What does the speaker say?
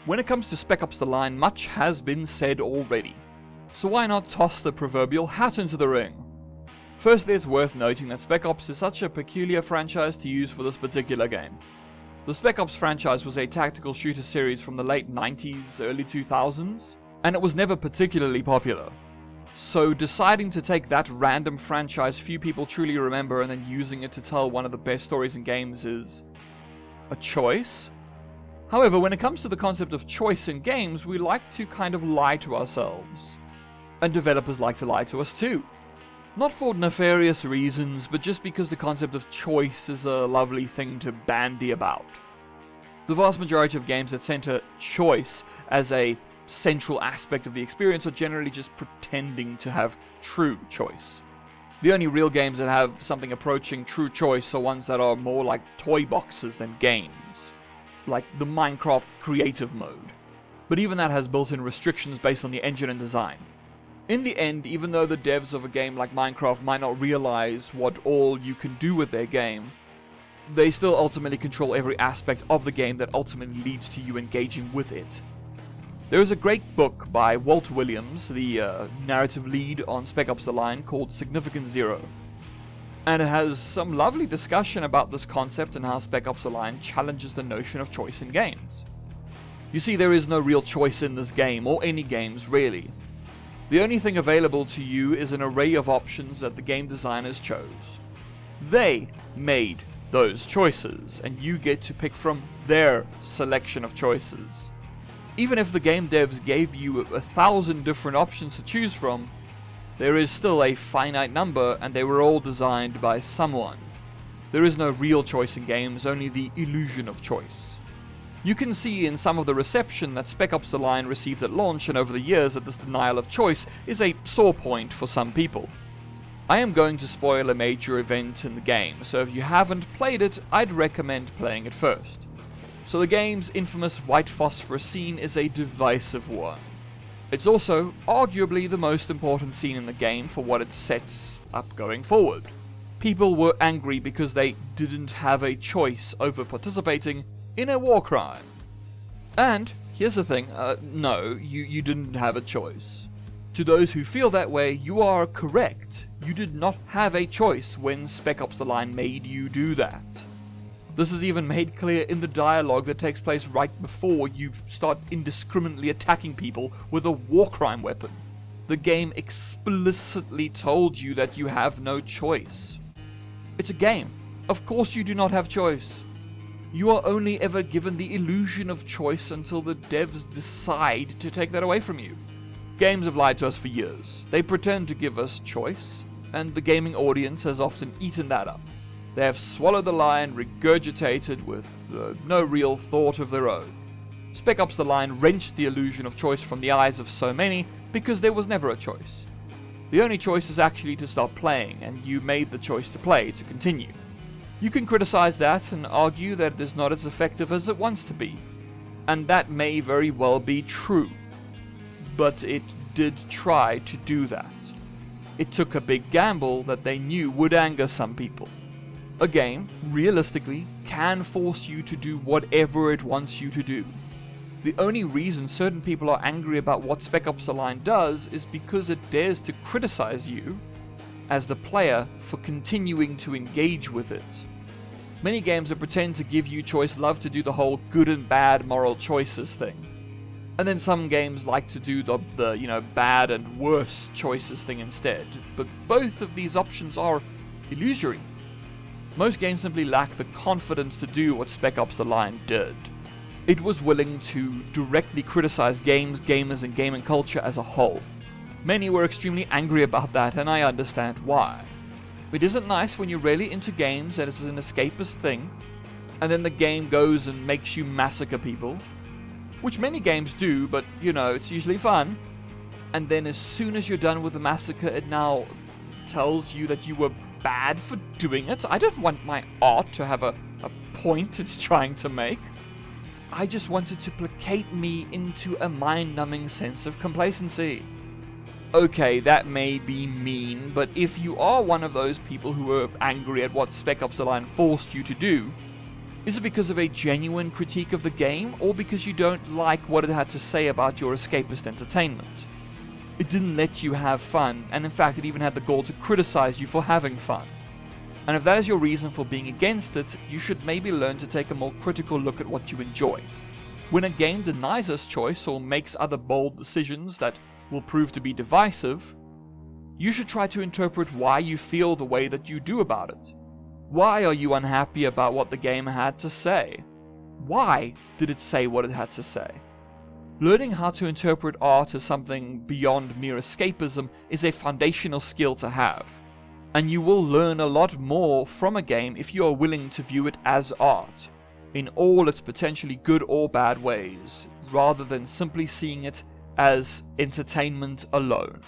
When it comes to Spec Ops The Line, much has been said already. So why not toss the proverbial hat into the ring? Firstly, it's worth noting that Spec Ops is such a peculiar franchise to use for this particular game. The Spec Ops franchise was a tactical shooter series from the late 90s, early 2000s, and it was never particularly popular. So deciding to take that random franchise few people truly remember and then using it to tell one of the best stories in games is a choice. However, when it comes to the concept of choice in games, we like to kind of lie to ourselves. And developers like to lie to us too. Not for nefarious reasons, but just because the concept of choice is a lovely thing to bandy about. The vast majority of games that center choice as a central aspect of the experience are generally just pretending to have true choice. The only real games that have something approaching true choice are ones that are more like toy boxes than games. Like the Minecraft creative mode. But even that has built-in restrictions based on the engine and design. In the end, even though the devs of a game like Minecraft might not realize what all you can do with their game, they still ultimately control every aspect of the game that ultimately leads to you engaging with it. There is a great book by Walt Williams, the narrative lead on Spec Ops The Line, called Significant Zero. And it has some lovely discussion about this concept and how Spec Ops The Line challenges the notion of choice in games. You see, there is no real choice in this game, or any games really. The only thing available to you is an array of options that the game designers chose. They made those choices, and you get to pick from their selection of choices. Even if the game devs gave you 1,000 different options to choose from, there is still a finite number, and they were all designed by someone. There is no real choice in games, only the illusion of choice. You can see in some of the reception that Spec Ops The Line received at launch and over the years that this denial of choice is a sore point for some people. I am going to spoil a major event in the game, so if you haven't played it, I'd recommend playing it first. So the game's infamous white phosphorus scene is a divisive one. It's also arguably the most important scene in the game for what it sets up going forward. People were angry because they didn't have a choice over participating in a war crime. And here's the thing, no, you didn't have a choice. To those who feel that way, you are correct. You did not have a choice when Spec Ops The Line made you do that. This is even made clear in the dialogue that takes place right before you start indiscriminately attacking people with a war crime weapon. The game explicitly told you that you have no choice. It's a game. Of course you do not have choice. You are only ever given the illusion of choice until the devs decide to take that away from you. Games have lied to us for years. They pretend to give us choice, and the gaming audience has often eaten that up. They have swallowed the lie and regurgitated with no real thought of their own. Spec Ops The Line wrenched the illusion of choice from the eyes of so many because there was never a choice. The only choice is actually to stop playing, and you made the choice to play to continue. You can criticize that and argue that it is not as effective as it wants to be, and that may very well be true. But it did try to do that. It took a big gamble that they knew would anger some people. A game, realistically, can force you to do whatever it wants you to do. The only reason certain people are angry about what Spec Ops The Line does is because it dares to criticize you, as the player, for continuing to engage with it. Many games that pretend to give you choice love to do the whole good and bad moral choices thing. And then some games like to do the bad and worse choices thing instead. But both of these options are illusory. Most games simply lack the confidence to do what Spec Ops The Line did. It was willing to directly criticize games, gamers, and gaming culture as a whole. Many were extremely angry about that, and I understand why. It isn't nice when you're really into games that is an escapist thing, and then the game goes and makes you massacre people, which many games do, but it's usually fun. And then as soon as you're done with the massacre, it now tells you that you were bad for doing it. I don't want my art to have a point it's trying to make. I just want it to placate me into a mind-numbing sense of complacency. Okay, that may be mean, but if you are one of those people who are angry at what Spec Ops The Line forced you to do, Is it because of a genuine critique of the game, or because you don't like what it had to say about your escapist entertainment? It didn't let you have fun, and in fact it even had the goal to criticize you for having fun. And if that is your reason for being against it, you should maybe learn to take a more critical look at what you enjoy. When a game denies this choice or makes other bold decisions that will prove to be divisive, you should try to interpret why you feel the way that you do about it. Why are you unhappy about what the game had to say? Why did it say what it had to say? Learning how to interpret art as something beyond mere escapism is a foundational skill to have. And you will learn a lot more from a game if you are willing to view it as art, in all its potentially good or bad ways, rather than simply seeing it as entertainment alone.